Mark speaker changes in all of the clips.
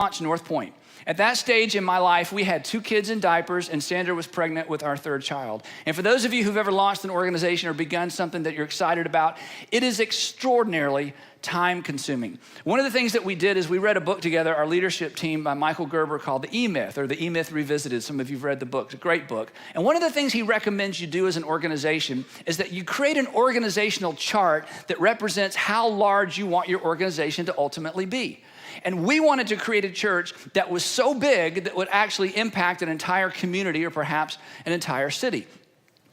Speaker 1: launched North Point. At that stage in my life, we had 2 kids in diapers, and Sandra was pregnant with our 3rd child. And for those of you who've ever launched an organization or begun something that you're excited about, it is extraordinarily time-consuming. One of the things that we did is we read a book together, our leadership team, by Michael Gerber, called The E-Myth, or The E-Myth Revisited. Some of you have read the book. It's a great book. And one of the things he recommends you do as an organization is that you create an organizational chart that represents how large you want your organization to ultimately be. And we wanted to create a church that was so big that would actually impact an entire community or perhaps an entire city.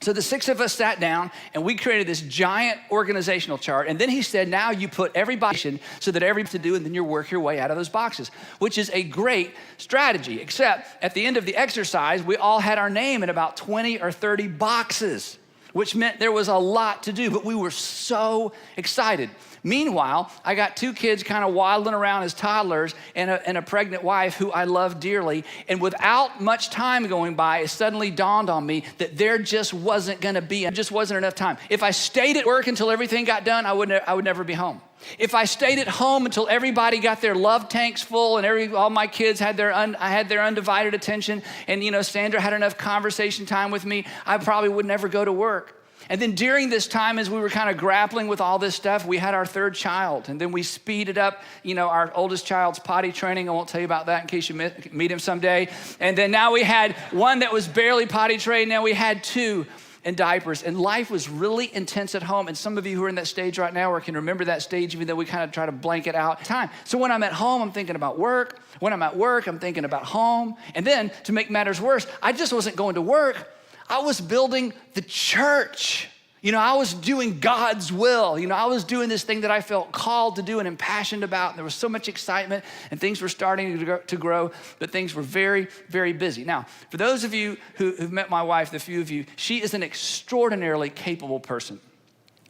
Speaker 1: So the 6 of us sat down and we created this giant organizational chart. And then he said, now you put everybody so that everything to do, and then you work your way out of those boxes, which is a great strategy. Except at the end of the exercise, we all had our name in about 20 or 30 boxes, which meant there was a lot to do, but we were so excited. Meanwhile, I got 2 kids kind of waddling around as toddlers and a pregnant wife who I love dearly. And without much time going by, it suddenly dawned on me that there just wasn't enough time. If I stayed at work until everything got done, I would never be home. If I stayed at home until everybody got their love tanks full and all my kids had their undivided attention, and Sandra had enough conversation time with me, I probably would never go to work. And then during this time, as we were kind of grappling with all this stuff, we had our 3rd child. And then we speeded up, our oldest child's potty training. I won't tell you about that in case you meet him someday. And then now we had one that was barely potty trained. Now we had 2 in diapers. And life was really intense at home. And some of you who are in that stage right now or can remember that stage, even though we kind of try to blanket out time. So when I'm at home, I'm thinking about work. When I'm at work, I'm thinking about home. And then to make matters worse, I just wasn't going to work. I was building the church. I was doing God's will. I was doing this thing that I felt called to do and impassioned about. And there was so much excitement and things were starting to grow, but things were very, very busy. Now, for those of you who've met my wife, the few of you, she is an extraordinarily capable person.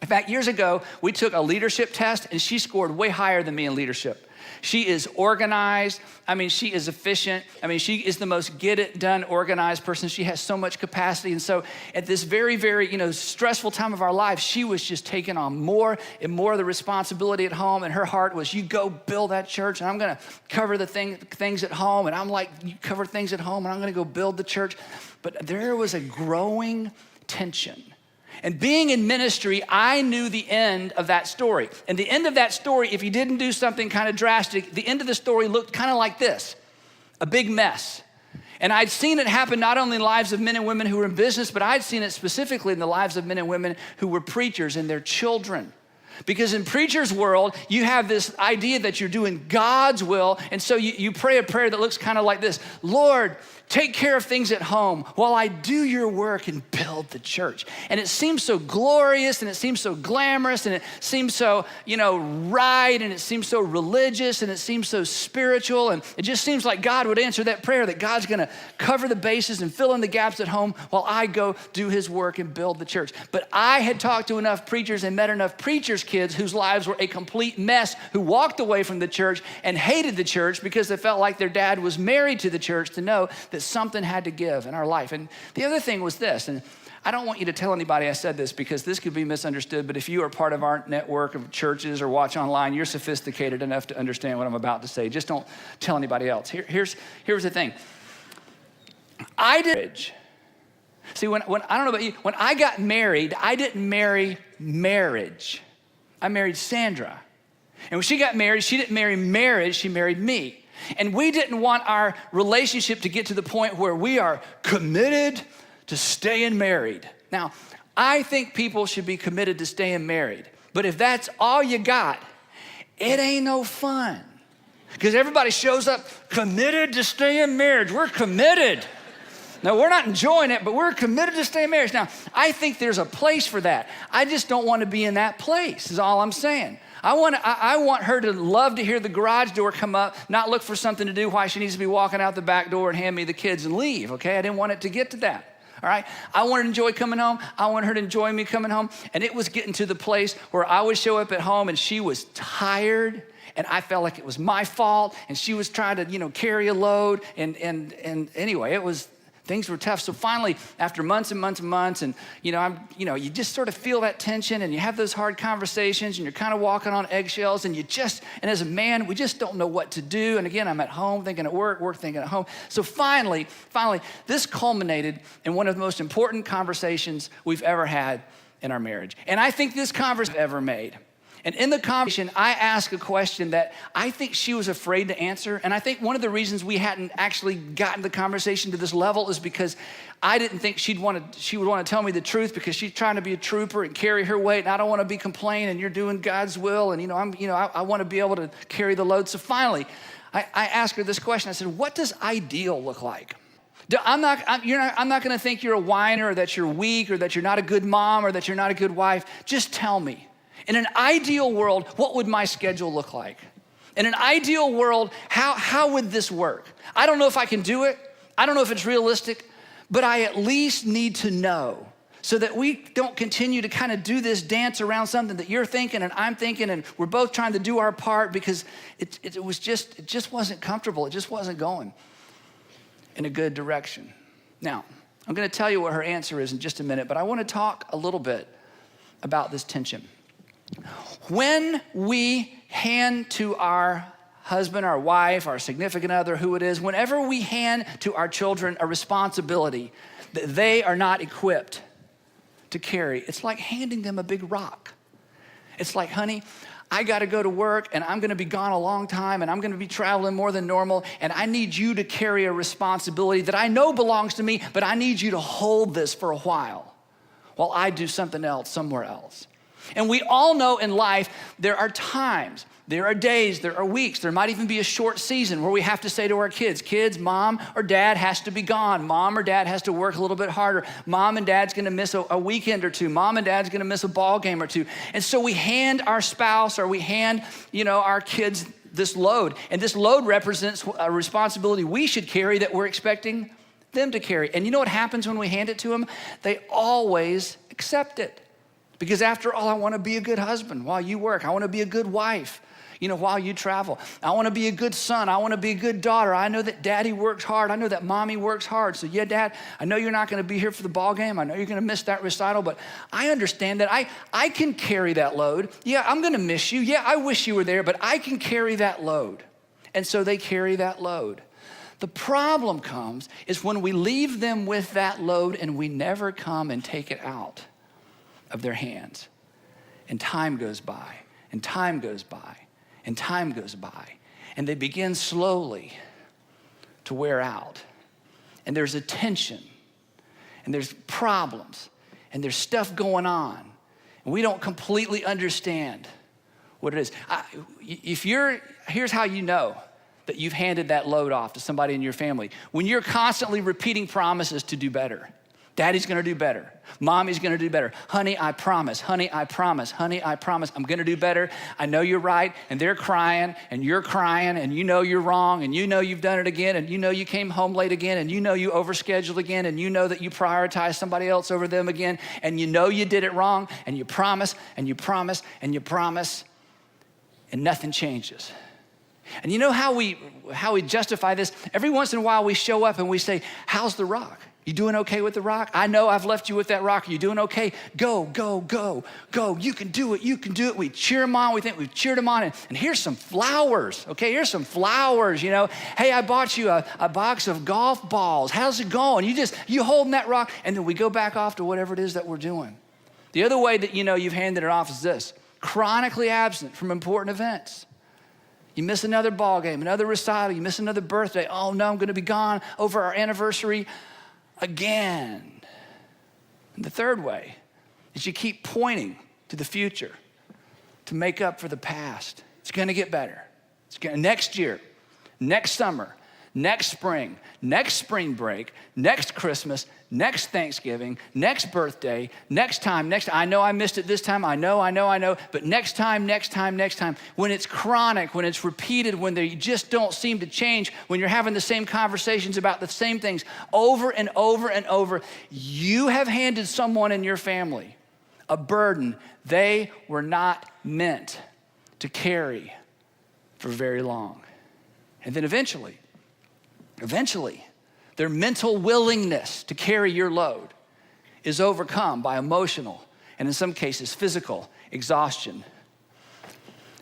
Speaker 1: In fact, years ago, we took a leadership test and she scored way higher than me in leadership. She is organized. She is efficient. She is the most get-it-done organized person. She has so much capacity. And so at this very, very, stressful time of our lives, she was just taking on more and more of the responsibility at home. And her heart was, you go build that church, and I'm going to cover the things at home. And I'm like, you cover things at home, and I'm going to go build the church. But there was a growing tension. And being in ministry, I knew the end of that story. And the end of that story, if you didn't do something kind of drastic, the end of the story looked kind of like this, a big mess. And I'd seen it happen not only in the lives of men and women who were in business, but I'd seen it specifically in the lives of men and women who were preachers and their children. Because in preacher's world, you have this idea that you're doing God's will. And so you pray a prayer that looks kind of like this: Lord, take care of things at home while I do your work and build the church. And it seems so glorious, and it seems so glamorous, and it seems so, right, and it seems so religious, and it seems so spiritual. And it just seems like God would answer that prayer, that God's gonna cover the bases and fill in the gaps at home while I go do his work and build the church. But I had talked to enough preachers and met enough preachers' kids whose lives were a complete mess, who walked away from the church and hated the church because they felt like their dad was married to the church, to know that something had to give in our life. And the other thing was this, and I don't want you to tell anybody I said this because this could be misunderstood, but if you are part of our network of churches or watch online, you're sophisticated enough to understand what I'm about to say. Just don't tell anybody else. Here's the thing. I did. See, when I don't know about you, when I got married, I didn't marry marriage. I married Sandra. And when she got married, she didn't marry marriage, she married me. And we didn't want our relationship to get to the point where we are committed to staying married. Now, I think people should be committed to staying married. But if that's all you got, it ain't no fun. Because everybody shows up committed to staying married. We're committed. Now, we're not enjoying it, but we're committed to staying married. Now, I think there's a place for that. I just don't want to be in that place, is all I'm saying. I want her to love to hear the garage door come up, not look for something to do while she needs to be walking out the back door and hand me the kids and leave, okay? I didn't want it to get to that, all right? I want her to enjoy coming home. I want her to enjoy me coming home. And it was getting to the place where I would show up at home and she was tired, and I felt like it was my fault, and she was trying to, carry a load. And anyway, Things were tough. So finally, after months and months and months, and you just sort of feel that tension, and you have those hard conversations, and you're kind of walking on eggshells, and as a man, we just don't know what to do. And again, I'm at home thinking at work, work thinking at home. So finally, this culminated in one of the most important conversations we've ever had in our marriage. And I think this conversation ever made. And in the conversation, I asked a question that I think she was afraid to answer. And I think one of the reasons we hadn't actually gotten the conversation to this level is because I didn't think she would want to tell me the truth, because she's trying to be a trooper and carry her weight. And I don't want to be complaining, and you're doing God's will. And I want to be able to carry the load. So finally, I asked her this question. I said, what does ideal look like? I'm not going to think you're a whiner, or that you're weak, or that you're not a good mom, or that you're not a good wife. Just tell me. In an ideal world, what would my schedule look like? In an ideal world, how would this work? I don't know if I can do it. I don't know if it's realistic, but I at least need to know, so that we don't continue to kind of do this dance around something that you're thinking and I'm thinking, and we're both trying to do our part, because it just wasn't comfortable. It just wasn't going in a good direction. Now, I'm going to tell you what her answer is in just a minute, but I want to talk a little bit about this tension. When we hand to our husband, our wife, our significant other, who it is, whenever we hand to our children a responsibility that they are not equipped to carry, it's like handing them a big rock. It's like, honey, I got to go to work, and I'm going to be gone a long time, and I'm going to be traveling more than normal, and I need you to carry a responsibility that I know belongs to me, but I need you to hold this for a while I do something else somewhere else. And we all know in life, there are times, there are days, there are weeks, there might even be a short season where we have to say to our kids, mom or dad has to be gone. Mom or dad has to work a little bit harder. Mom and dad's gonna miss a weekend or two. Mom and dad's gonna miss a ball game or two. And so we hand our spouse, or we hand, our kids this load. And this load represents a responsibility we should carry that we're expecting them to carry. And you know what happens when we hand it to them? They always accept it. Because after all, I want to be a good husband while you work. I want to be a good wife, while you travel. I want to be a good son. I want to be a good daughter. I know that daddy works hard. I know that mommy works hard. So yeah, dad, I know you're not going to be here for the ball game. I know you're going to miss that recital, but I understand that I can carry that load. Yeah, I'm going to miss you. Yeah, I wish you were there, but I can carry that load. And so they carry that load. The problem comes is when we leave them with that load and we never come and take it out of their hands. And time goes by, and time goes by, and time goes by, and they begin slowly to wear out. And there's a tension, and there's problems, and there's stuff going on, and we don't completely understand what it is. Here's how you know that you've handed that load off to somebody in your family. When you're constantly repeating promises to do better. Daddy's gonna do better. Mommy's gonna do better. Honey, I promise. Honey, I promise. Honey, I promise. I'm gonna do better. I know you're right. And they're crying, and you're crying, and you know you're wrong, and you know you've done it again, and you know you came home late again, and you know you overscheduled again, and you know that you prioritized somebody else over them again, and you know you did it wrong, and you promise, and you promise, and you promise, and nothing changes. And you know how we justify this? Every once in a while we show up and we say, how's the rock? You doing okay with the rock? I know I've left you with that rock. Are you doing okay? Go, go, go, go. You can do it. You can do it. We cheer them on. We think we've cheered them on. And here's some flowers, okay? Here's some flowers, Hey, I bought you a box of golf balls. How's it going? You holding that rock, and then we go back off to whatever it is that we're doing. The other way that you've handed it off is this: chronically absent from important events. You miss another ball game, another recital, you miss another birthday. Oh no, I'm gonna be gone over our anniversary again. And the third way is you keep pointing to the future to make up for the past. It's gonna get better. Next year, next summer, next spring break, next Christmas, next Thanksgiving, next birthday, next time. I know I missed it this time. I know. But next time. When it's chronic, when it's repeated, when they just don't seem to change, when you're having the same conversations about the same things over and over and over, you have handed someone in your family a burden they were not meant to carry for very long. And then eventually, Their mental willingness to carry your load is overcome by emotional and in some cases physical exhaustion.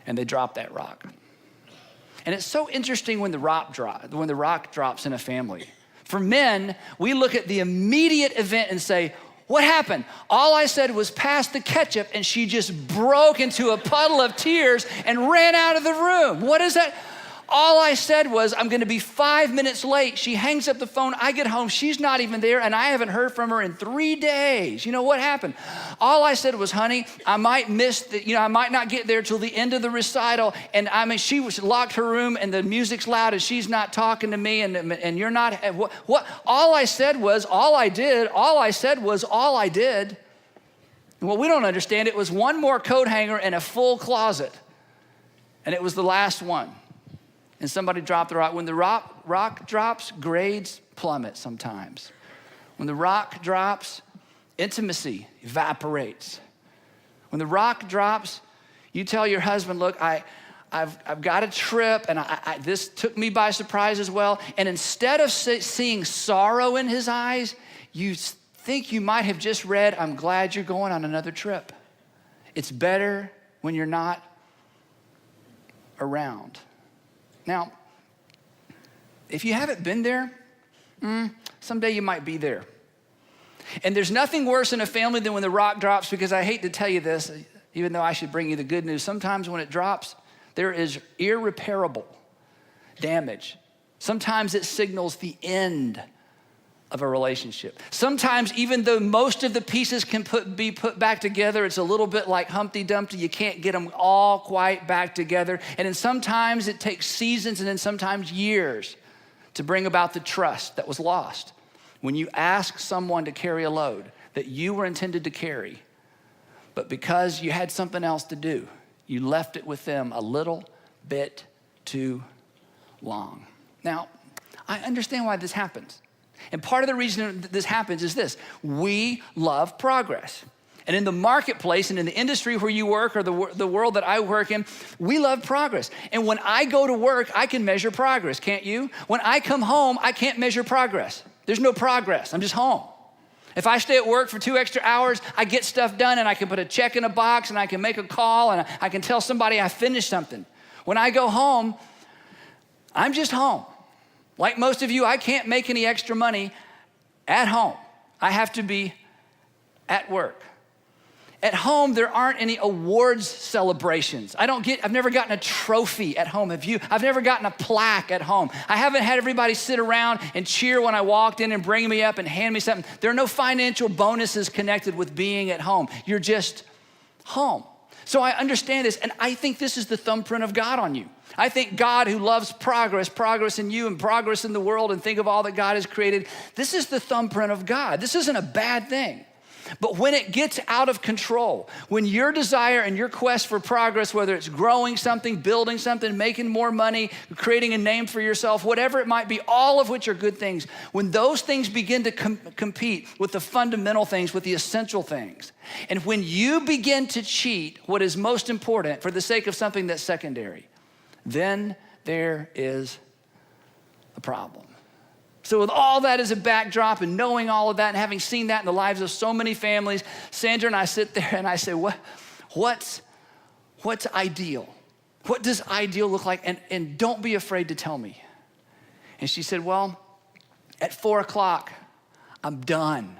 Speaker 1: And they drop that rock. And it's so interesting when the rock drops in a family. For men, we look at the immediate event and say, what happened? All I said was pass the ketchup, and she just broke into a puddle of tears and ran out of the room. What is that? All I said was, I'm gonna be 5 minutes late. She hangs up the phone, I get home, she's not even there, and I haven't heard from her in 3 days. You know what happened? All I said was, honey, I might I might not get there till the end of the recital, and she was locked her room, and the music's loud, and she's not talking to me, and you're not, what? All I said was, all I did. And what we don't understand, it was one more coat hanger and a full closet, and it was the last one. And somebody dropped the rock. When the rock drops, grades plummet sometimes. When the rock drops, intimacy evaporates. When the rock drops, you tell your husband, look, I've got a trip, and this took me by surprise as well. And instead of seeing sorrow in his eyes, you think you might have just read, I'm glad you're going on another trip. It's better when you're not around. Now, if you haven't been there, someday you might be there. And there's nothing worse in a family than when the rock drops, because I hate to tell you this, even though I should bring you the good news. Sometimes when it drops, there is irreparable damage. Sometimes it signals the end of a relationship. Sometimes, even though most of the pieces can be put back together, it's a little bit like Humpty Dumpty. You can't get them all quite back together. And then sometimes it takes seasons and then sometimes years to bring about the trust that was lost. When you ask someone to carry a load that you were intended to carry, but because you had something else to do, you left it with them a little bit too long. Now, I understand why this happens. And part of the reason that this happens is this: we love progress. And in the marketplace and in the industry where you work, or the world that I work in, we love progress. And when I go to work, I can measure progress, can't you? When I come home, I can't measure progress. There's no progress, I'm just home. If I stay at work for 2 extra hours, I get stuff done, and I can put a check in a box, and I can make a call, and I can tell somebody I finished something. When I go home, I'm just home. Like most of you, I can't make any extra money at home. I have to be at work. At home, there aren't any awards celebrations. I've never gotten a trophy at home. Have you? I've never gotten a plaque at home. I haven't had everybody sit around and cheer when I walked in and bring me up and hand me something. There are no financial bonuses connected with being at home. You're just home. So I understand this, and I think this is the thumbprint of God on you. I think God, who loves progress in you and progress in the world, and think of all that God has created, this is the thumbprint of God. This isn't a bad thing. But when it gets out of control, when your desire and your quest for progress, whether it's growing something, building something, making more money, creating a name for yourself, whatever it might be, all of which are good things, when those things begin to compete with the fundamental things, with the essential things, and when you begin to cheat what is most important for the sake of something that's secondary, then there is a problem. So with all that as a backdrop, and knowing all of that, and having seen that in the lives of so many families, Sandra and I sit there and I say, what's ideal? What does ideal look like? And don't be afraid to tell me. And she said, well, at 4 o'clock, I'm done.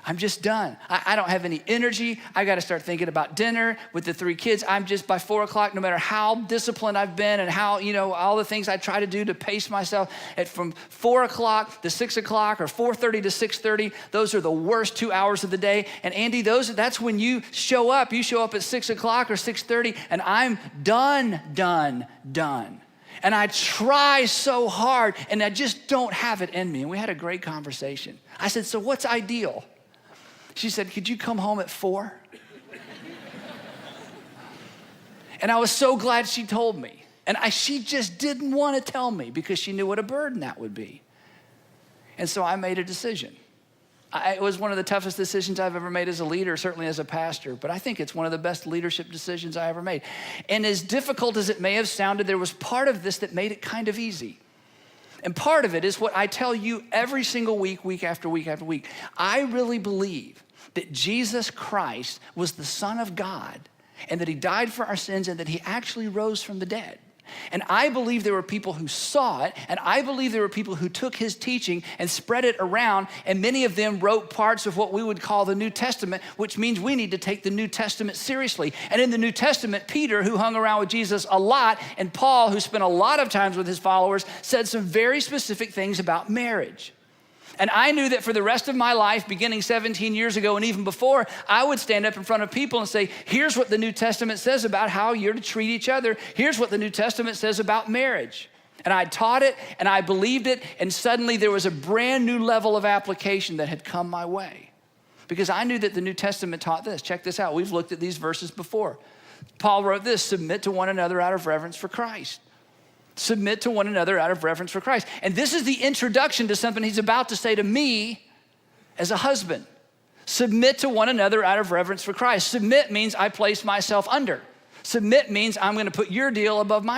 Speaker 1: I'm just done. I don't have any energy. I got to start thinking about dinner with the 3 kids. I'm just, by 4 o'clock, no matter how disciplined I've been and how, all the things I try to do to pace myself, from 4 o'clock to 6 o'clock or 4:30 to 6:30, those are the worst 2 hours of the day. And Andy, that's when you show up. You show up at 6 o'clock or 6:30, and I'm done. And I try so hard, and I just don't have it in me. And we had a great conversation. I said, so what's ideal? She said, could you come home at 4? And I was so glad she told me. And she just didn't want to tell me because she knew what a burden that would be. And so I made a decision. It was one of the toughest decisions I've ever made as a leader, certainly as a pastor, but I think it's one of the best leadership decisions I ever made. And as difficult as it may have sounded, there was part of this that made it kind of easy. And part of it is what I tell you every single week, week after week after week. I really believe that Jesus Christ was the Son of God and that he died for our sins and that he actually rose from the dead. And I believe there were people who saw it, and I believe there were people who took his teaching and spread it around, and many of them wrote parts of what we would call the New Testament, which means we need to take the New Testament seriously. And in the New Testament, Peter, who hung around with Jesus a lot, and Paul, who spent a lot of times with his followers, said some very specific things about marriage. And I knew that for the rest of my life, beginning 17 years ago and even before, I would stand up in front of people and say, here's what the New Testament says about how you're to treat each other. Here's what the New Testament says about marriage. And I taught it and I believed it, and suddenly there was a brand new level of application that had come my way. Because I knew that the New Testament taught this. Check this out. We've looked at these verses before. Paul wrote this: submit to one another out of reverence for Christ. Submit to one another out of reverence for Christ. And this is the introduction to something he's about to say to me as a husband. Submit to one another out of reverence for Christ. Submit means I place myself under. Submit means I'm going to put your deal above my